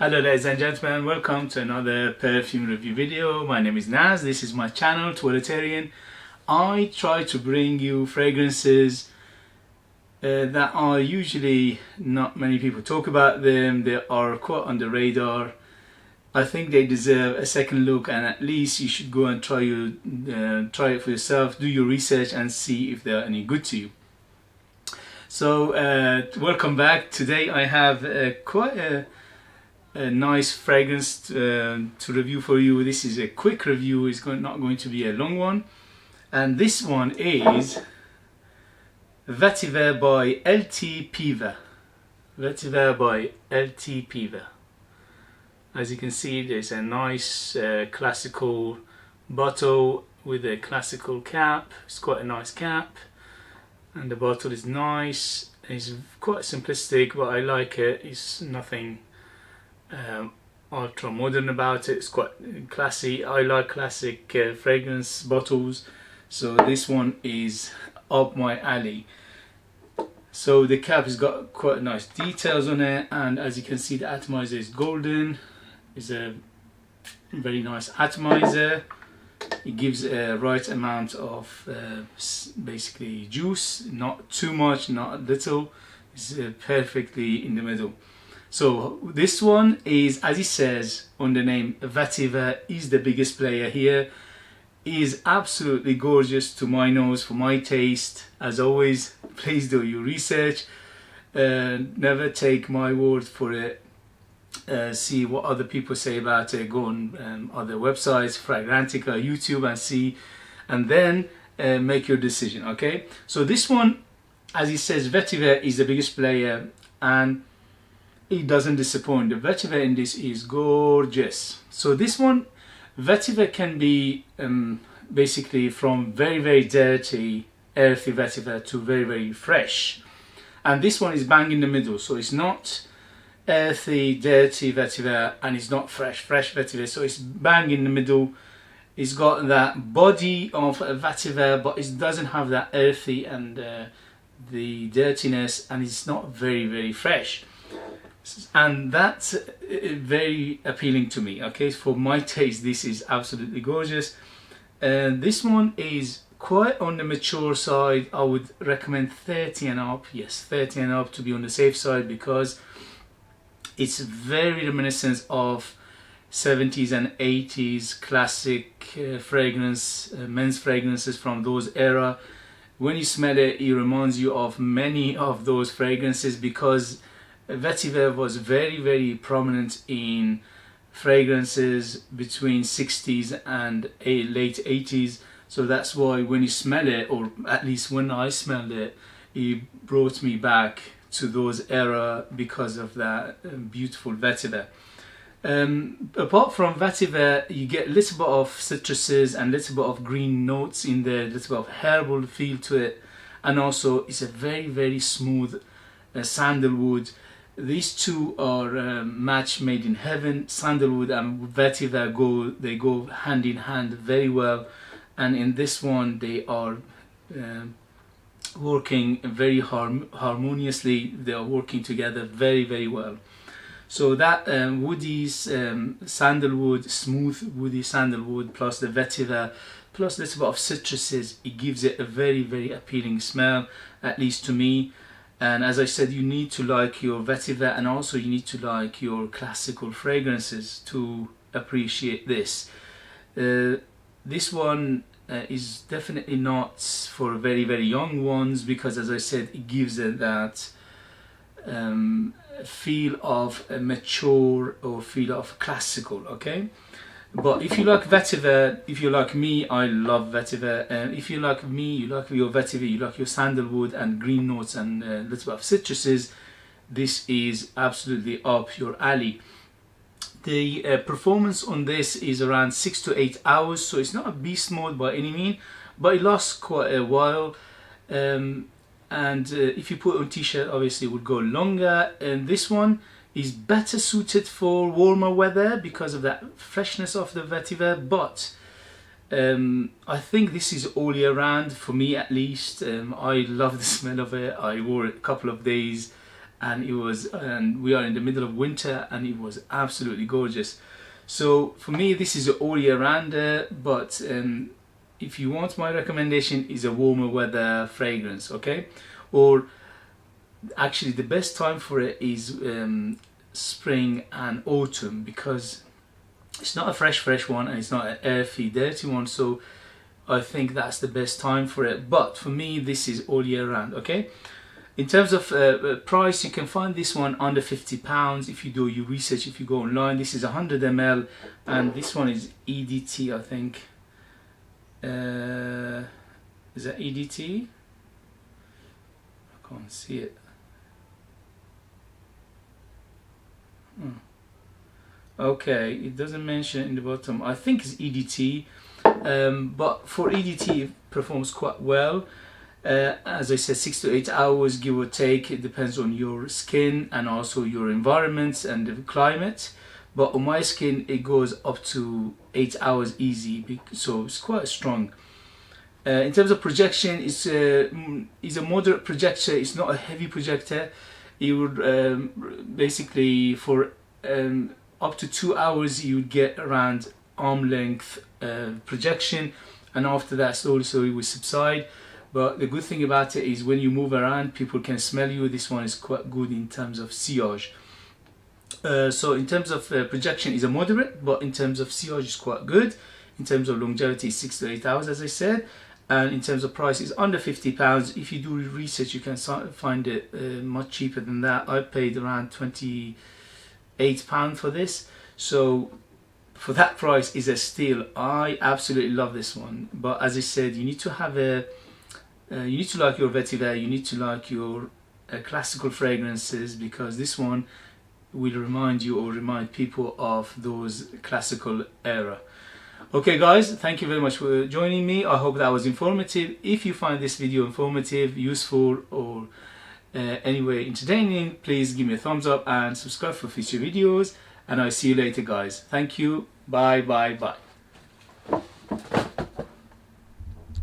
Hello ladies and gentlemen, welcome to another perfume review video. My name is Naz, this is my channel, Toiletterian. I try to bring you fragrances that are usually not many people talk about them. They are quite on the radar. I think they deserve a second look, and at least you should go and try it for yourself, do your research and see if they are any good to you. So welcome back. Today I have quite a nice fragrance to review for you. This is a quick review, it's not going to be a long one. And this one is Vetiver by LT Piver. Vetiver by LT Piver. As you can see, there's a nice classical bottle with a classical cap. It's quite a nice cap, and the bottle is nice. It's quite simplistic, but I like it. It's nothing ultra modern about it. It's quite classy. I like classic fragrance bottles, so this one is up my alley. So the cap has got quite nice details on it, and as you can see, the atomizer is golden. It's a very nice atomizer. It gives a right amount of basically juice, not too much, not little. It's perfectly in the middle. So this one is, as it says on the name, Vetiver is the biggest player here. Is absolutely gorgeous to my nose, for my taste. As always, please do your research. Never take my word for it. See what other people say about it. Go on other websites, Fragrantica, YouTube, and see, and then make your decision. Okay, so this one, as it says, Vetiver is the biggest player, and it doesn't disappoint. The Vetiver in this is gorgeous. So this one, Vetiver can be basically from very dirty, earthy Vetiver to very fresh, and this one is bang in the middle. So it's not earthy, dirty Vetiver, and it's not fresh Vetiver. So it's bang in the middle. It's got that body of a Vetiver, but it doesn't have that earthy and the dirtiness, and it's not very fresh. And that's very appealing to me. Okay, for my taste, this is absolutely gorgeous. And this one is quite on the mature side. I would recommend 30 and up. Yes, 30 and up to be on the safe side, because it's very reminiscent of 70s and 80s classic fragrance, men's fragrances from those era. When you smell it, it reminds you of many of those fragrances, because Vetiver was very prominent in fragrances between 60s and late 80s. So that's why when you smell it, or at least when I smelled it, it brought me back to those era because of that beautiful Vetiver. Apart from Vetiver, you get a little bit of citruses and a little bit of green notes in there, a little bit of herbal feel to it, and also it's a very smooth sandalwood. These two are a match made in heaven. Sandalwood and Vetiver go hand in hand very well, and in this one they are working very harmoniously. They are working together very well. So that woody sandalwood, smooth woody sandalwood, plus the Vetiver, plus a little bit of citruses, it gives it a very appealing smell, at least to me. And as I said, you need to like your Vetiver, and also you need to like your classical fragrances to appreciate this. This one is definitely not for very young ones, because as I said, it gives it that feel of a mature, or feel of classical. Okay, but if you like Vetiver, if you like me, I love Vetiver, and if you like me, you like your Vetiver, you like your sandalwood and green notes and a little bit of citruses, this is absolutely up your alley. The performance on this is around 6 to 8 hours, so it's not a beast mode by any means, but it lasts quite a while. And if you put it on t-shirt, obviously it would go longer. And this one is better suited for warmer weather because of that freshness of the Vetiver, but I think this is all year round, for me at least. I love the smell of it. I wore it a couple of days and we are in the middle of winter, and it was absolutely gorgeous. So for me, this is all year round, but if you want, my recommendation is a warmer weather fragrance, okay? Or actually the best time for it is spring and autumn, because it's not a fresh one and it's not an earthy dirty one, so I think that's the best time for it. But for me, this is all year round, okay? In terms of price, you can find this one under £50 if you do your research, if you go online. This is 100 ml, and this one is EDT, I think. Is that EDT? I can't see it. Okay, it doesn't mention in the bottom. I think it's EDT, but for EDT it performs quite well. As I said, 6 to 8 hours, give or take. It depends on your skin and also your environment and the climate. But on my skin, it goes up to 8 hours easy, so it's quite strong. In terms of projection, it's a moderate projector. It's not a heavy projector. It would basically, for up to 2 hours, you would get around arm length projection, and after that, slowly it will subside. But the good thing about it is when you move around, people can smell you. This one is quite good in terms of sillage. So in terms of projection, is a moderate, but in terms of sillage, is quite good. In terms of longevity, 6 to 8 hours, as I said. And in terms of price, it's under £50. If you do research, you can find it much cheaper than that. I paid around £28 for this. So for that price, is a steal. I absolutely love this one. But as I said, you need to have you need to like your Vetiver, you need to like your classical fragrances, because this one will remind you or remind people of those classical era. Okay guys, thank you very much for joining me. I hope that was informative. If you find this video informative, useful, or anyway entertaining, please give me a thumbs up and subscribe for future videos, and I'll see you later guys. Thank you. Bye.